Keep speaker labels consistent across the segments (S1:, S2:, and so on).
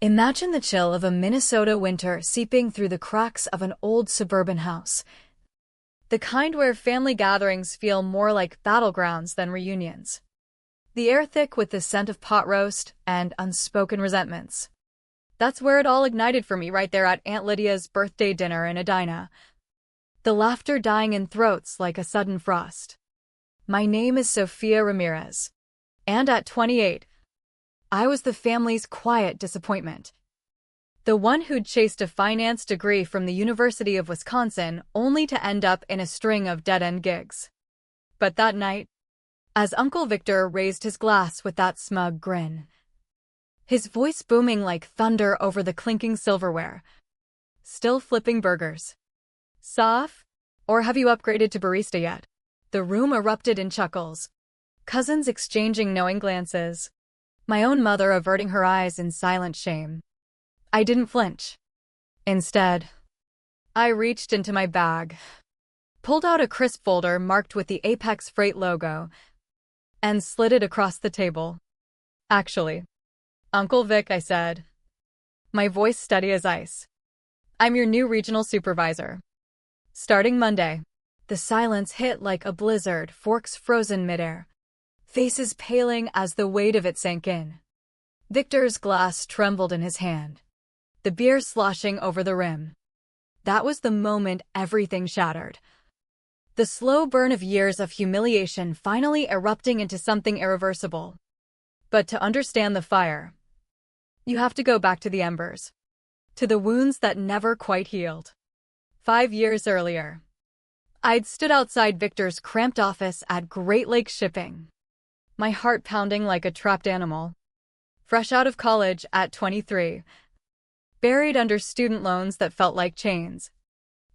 S1: Imagine the chill of a Minnesota winter seeping through the cracks of an old suburban house. The kind where family gatherings feel more like battlegrounds than reunions. The air thick with the scent of pot roast and unspoken resentments. That's where it all ignited for me, right there at Aunt Lydia's birthday dinner in Edina. The laughter dying in throats like a sudden frost. My name is Sophia Ramirez. And at 28, I was the family's quiet disappointment. The one who'd chased a finance degree from the University of Wisconsin only to end up in a string of dead-end gigs. But that night, as Uncle Victor raised his glass with that smug grin, his voice booming like thunder over the clinking silverware, still flipping burgers. Soph? Or have you upgraded to barista yet? The room erupted in chuckles, cousins exchanging knowing glances, my own mother averting her eyes in silent shame. I didn't flinch. Instead, I reached into my bag, pulled out a crisp folder marked with the Apex Freight logo, and slid it across the table. Actually, Uncle Vic, I said, my voice steady as ice. I'm your new regional supervisor. Starting Monday. The silence hit like a blizzard, forks frozen midair, faces paling as the weight of it sank in. Victor's glass trembled in his hand, the beer sloshing over the rim. That was the moment everything shattered. The slow burn of years of humiliation finally erupting into something irreversible. But to understand the fire, you have to go back to the embers, to the wounds that never quite healed. 5 years earlier, I'd stood outside Victor's cramped office at Great Lakes Shipping, my heart pounding like a trapped animal. Fresh out of college at 23, buried under student loans that felt like chains,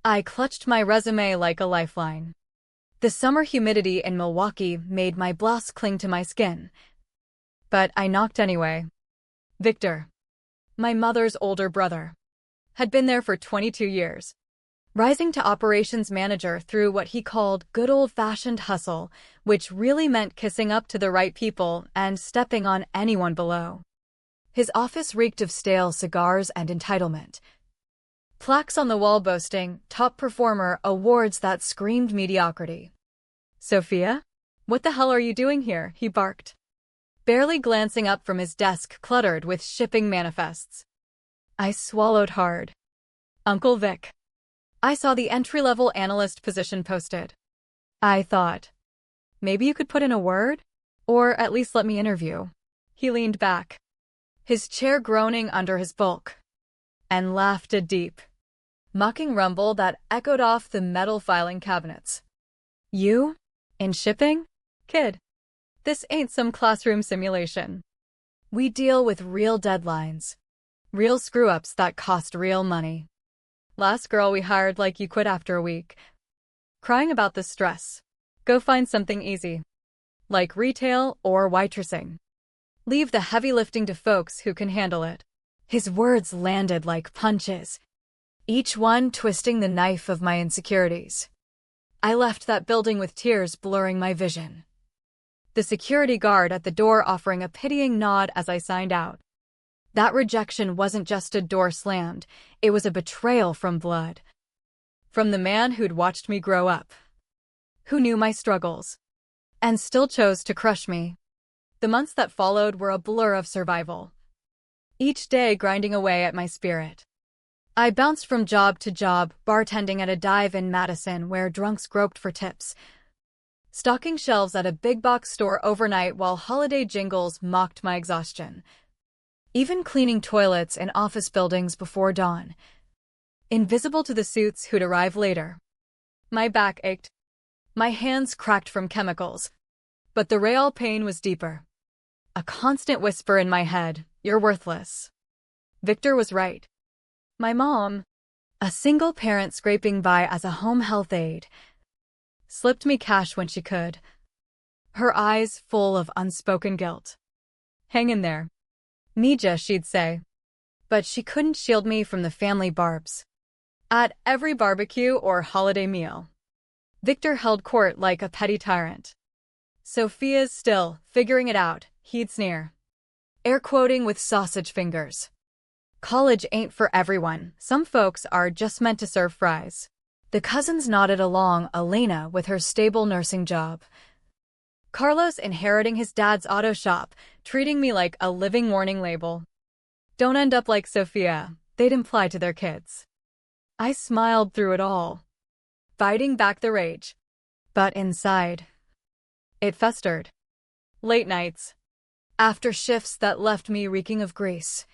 S1: I clutched my resume like a lifeline. The summer humidity in Milwaukee made my blouse cling to my skin. But I knocked anyway. Victor, my mother's older brother, had been there for 22 years. Rising to operations manager through what he called good old-fashioned hustle, which really meant kissing up to the right people and stepping on anyone below. His office reeked of stale cigars and entitlement. Plaques on the wall boasting top performer awards that screamed mediocrity. Sophia? What the hell are you doing here? He barked, barely glancing up from his desk cluttered with shipping manifests. I swallowed hard. Uncle Vic. I saw the entry-level analyst position posted. I thought, maybe you could put in a word? Or at least let me interview. He leaned back, his chair groaning under his bulk, and laughed a deep, mocking rumble that echoed off the metal filing cabinets. You? In shipping? Kid, this ain't some classroom simulation. We deal with real deadlines, real screw-ups that cost real money. Last girl we hired like you quit after a week. Crying about the stress. Go find something easy, like retail or waitressing. Leave the heavy lifting to folks who can handle it. His words landed like punches, each one twisting the knife of my insecurities. I left that building with tears blurring my vision, the security guard at the door offering a pitying nod as I signed out. That rejection wasn't just a door slammed, it was a betrayal from blood. From the man who'd watched me grow up, who knew my struggles, and still chose to crush me. The months that followed were a blur of survival, each day grinding away at my spirit. I bounced from job to job, bartending at a dive in Madison where drunks groped for tips, stocking shelves at a big box store overnight while holiday jingles mocked my exhaustion. Even cleaning toilets in office buildings before dawn, invisible to the suits who'd arrive later. My back ached, my hands cracked from chemicals, but the real pain was deeper. A constant whisper in my head, you're worthless. Victor was right. My mom, a single parent scraping by as a home health aide, slipped me cash when she could, her eyes full of unspoken guilt. Hang in there, Mija, she'd say. But she couldn't shield me from the family barbs. At every barbecue or holiday meal, Victor held court like a petty tyrant. Sophia's still figuring it out, he'd sneer, air quoting with sausage fingers. College ain't for everyone. Some folks are just meant to serve fries. The cousins nodded along, Elena with her stable nursing job. Carlos inheriting his dad's auto shop, treating me like a living warning label. Don't end up like Sophia, they'd imply to their kids. I smiled through it all, fighting back the rage. But inside, it festered. Late nights, after shifts that left me reeking of grease.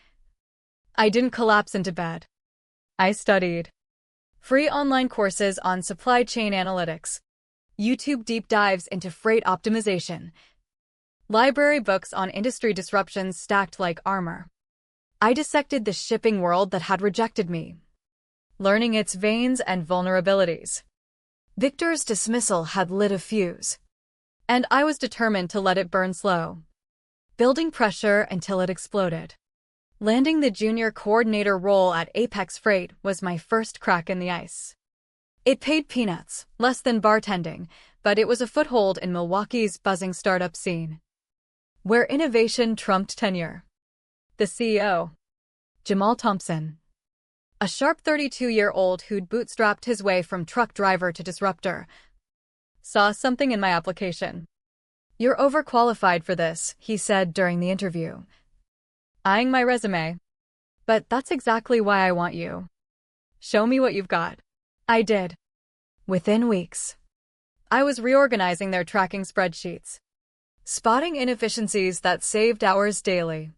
S1: I didn't collapse into bed. I studied. Free online courses on supply chain analytics, YouTube deep dives into freight optimization, library books on industry disruptions stacked like armor. I dissected the shipping world that had rejected me, learning its veins and vulnerabilities. Victor's dismissal had lit a fuse, and I was determined to let it burn slow, building pressure until it exploded. Landing the junior coordinator role at Apex Freight was my first crack in the ice. It paid peanuts, less than bartending, but it was a foothold in Milwaukee's buzzing startup scene, where innovation trumped tenure. The CEO, Jamal Thompson, a sharp 32-year-old who'd bootstrapped his way from truck driver to disruptor, saw something in my application. "You're overqualified for this," he said during the interview, eyeing my resume. "But that's exactly why I want you. Show me what you've got." I did. Within weeks, I was reorganizing their tracking spreadsheets, spotting inefficiencies that saved hours daily.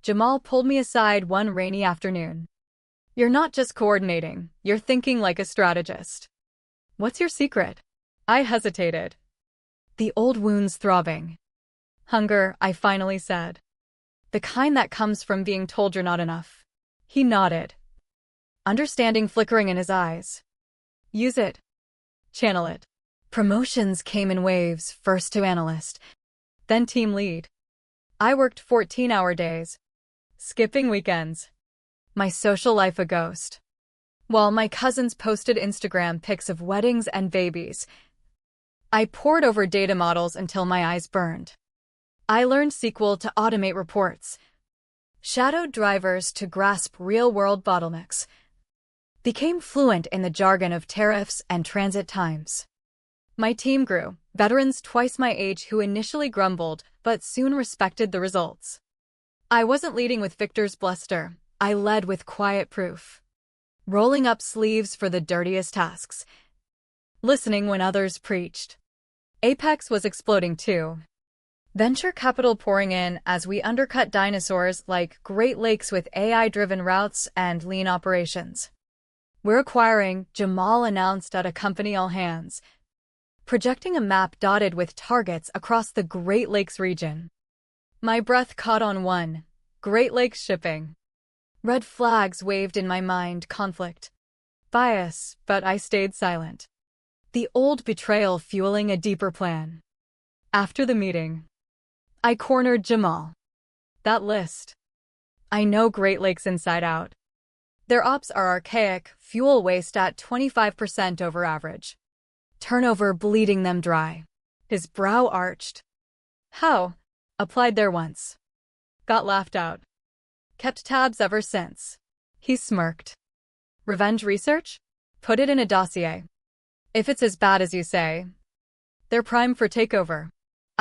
S1: Jamal pulled me aside one rainy afternoon. "You're not just coordinating, you're thinking like a strategist. What's your secret?" I hesitated, the old wounds throbbing. "Hunger," I finally said. "The kind that comes from being told you're not enough." He nodded, understanding flickering in his eyes. "Use it. Channel it." Promotions came in waves, first to analyst, then team lead. I worked 14-hour days, skipping weekends. My social life a ghost. While my cousins posted Instagram pics of weddings and babies, I pored over data models until my eyes burned. I learned SQL to automate reports, shadowed drivers to grasp real-world bottlenecks, became fluent in the jargon of tariffs and transit times. My team grew, veterans twice my age who initially grumbled but soon respected the results. I wasn't leading with Victor's bluster, I led with quiet proof. Rolling up sleeves for the dirtiest tasks, listening when others preached. Apex was exploding too. Venture capital pouring in as we undercut dinosaurs like Great Lakes with AI-driven routes and lean operations. "We're acquiring," Jamal announced at a company all-hands, projecting a map dotted with targets across the Great Lakes region. My breath caught on one: Great Lakes shipping. Red flags waved in my mind, conflict, bias, but I stayed silent. The old betrayal fueling a deeper plan. After the meeting, I cornered Jamal. "That list. I know Great Lakes inside out. Their ops are archaic, fuel waste at 25% over average. Turnover bleeding them dry." His brow arched. "How?" "Applied there once. Got laughed out. Kept tabs ever since." He smirked. "Revenge research? Put it in a dossier. If it's as bad as you say, they're prime for takeover."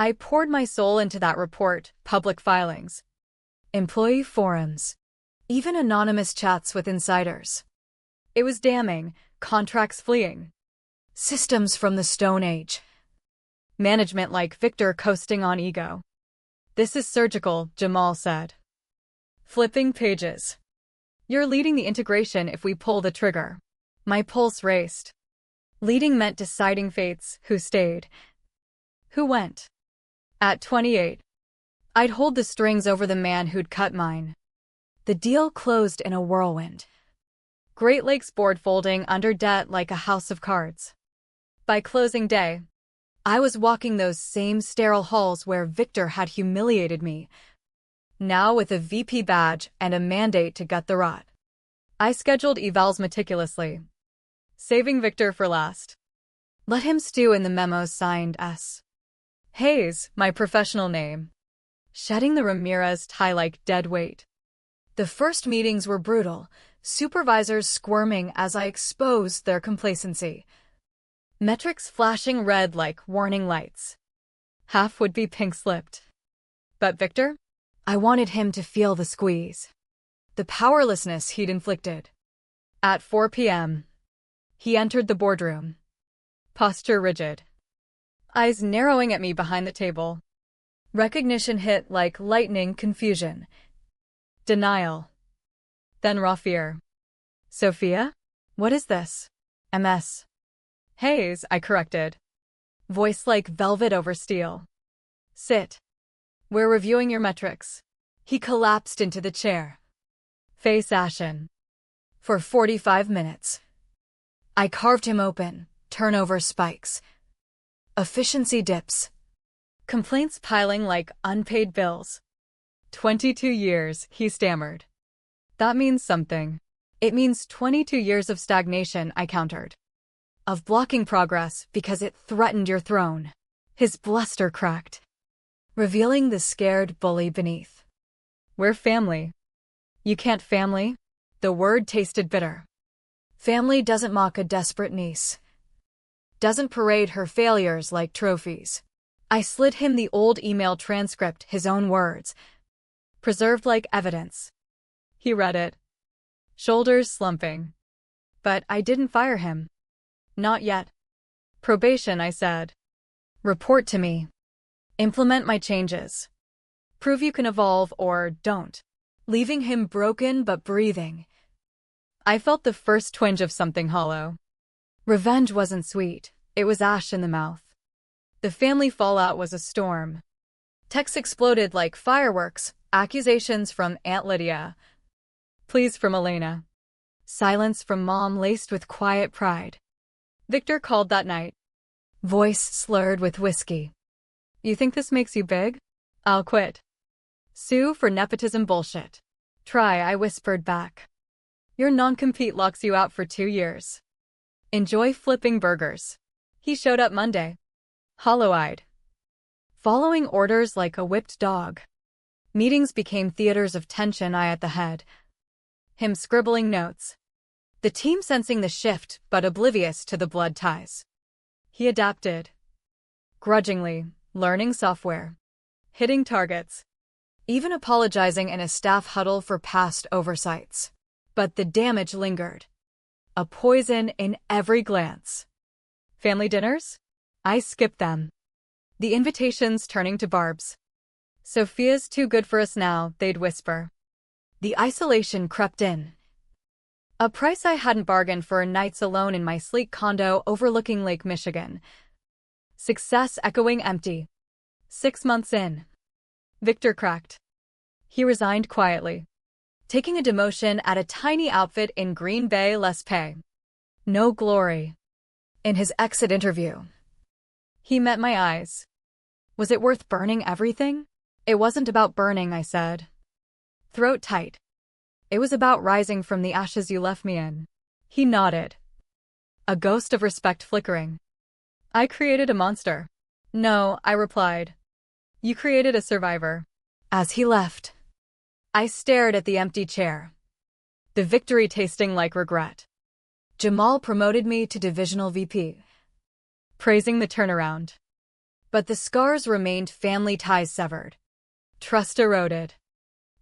S1: I poured my soul into that report, public filings, employee forums, even anonymous chats with insiders. It was damning, contracts fleeing, systems from the Stone Age, management like Victor coasting on ego. "This is surgical," Jamal said, flipping pages. "You're leading the integration if we pull the trigger." My pulse raced. Leading meant deciding fates: who stayed, who went. At 28, I'd hold the strings over the man who'd cut mine. The deal closed in a whirlwind. Great Lakes board folding under debt like a house of cards. By closing day, I was walking those same sterile halls where Victor had humiliated me, now with a VP badge and a mandate to gut the rot. I scheduled evals meticulously, saving Victor for last. Let him stew in the memos signed S. Hayes, my professional name, shedding the Ramirez tie like dead weight. The first meetings were brutal, supervisors squirming as I exposed their complacency. Metrics flashing red like warning lights. Half would be pink-slipped. But Victor? I wanted him to feel the squeeze. The powerlessness he'd inflicted. At 4 p.m., he entered the boardroom. Posture rigid. Eyes narrowing at me behind the table. Recognition hit like lightning, confusion. Denial. Then raw fear. Sophia? What is this? MS. Hayes, I corrected. Voice like velvet over steel. Sit. We're reviewing your metrics. He collapsed into the chair. Face ashen. For 45 minutes. I carved him open, turnover spikes. Efficiency dips. Complaints piling like unpaid bills. 22 years, he stammered. That means something. It means 22 years of stagnation, I countered. Of blocking progress because it threatened your throne. His bluster cracked, revealing the scared bully beneath. We're family. You can't family? The word tasted bitter. Family doesn't mock a desperate niece. Doesn't parade her failures like trophies. I slid him the old email transcript, his own words, preserved like evidence. He read it, shoulders slumping. But I didn't fire him. Not yet. Probation, I said. Report to me. Implement my changes. Prove you can evolve or don't. Leaving him broken but breathing. I felt the first twinge of something hollow. Revenge wasn't sweet, it was ash in the mouth. The family fallout was a storm. Texts exploded like fireworks, accusations from Aunt Lydia. Pleas from Elena. Silence from Mom laced with quiet pride. Victor called that night. Voice slurred with whiskey. You think this makes you big? I'll quit. Sue for nepotism bullshit. Try, I whispered back. Your non-compete locks you out for 2 years. Enjoy flipping burgers. He showed up Monday. Hollow-eyed. Following orders like a whipped dog. Meetings became theaters of tension, I at the head. Him scribbling notes. The team sensing the shift, but oblivious to the blood ties. He adapted. Grudgingly, learning software. Hitting targets. Even apologizing in a staff huddle for past oversights. But the damage lingered. A poison in every glance. Family dinners? I skipped them. The invitations turning to barbs. Sophia's too good for us now, they'd whisper. The isolation crept in. A price I hadn't bargained for nights alone in my sleek condo overlooking Lake Michigan. Success echoing empty. 6 months in. Victor cracked. He resigned quietly. Taking a demotion at a tiny outfit in Green Bay, less pay. No glory. In his exit interview. He met my eyes. Was it worth burning everything? It wasn't about burning, I said. Throat tight. It was about rising from the ashes you left me in. He nodded. A ghost of respect flickering. I created a monster. No, I replied. You created a survivor. As he left, I stared at the empty chair. The victory tasting like regret. Jamal promoted me to divisional VP. Praising the turnaround. But the scars remained, family ties severed. Trust eroded.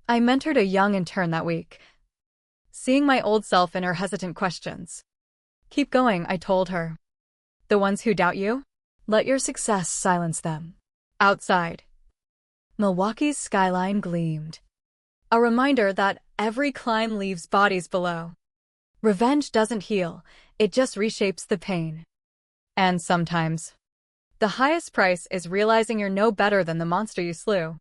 S1: I mentored a young intern that week. Seeing my old self in her hesitant questions. Keep going, I told her. The ones who doubt you? Let your success silence them. Outside. Milwaukee's skyline gleamed. A reminder that every climb leaves bodies below. Revenge doesn't heal, it just reshapes the pain. And sometimes, the highest price is realizing you're no better than the monster you slew.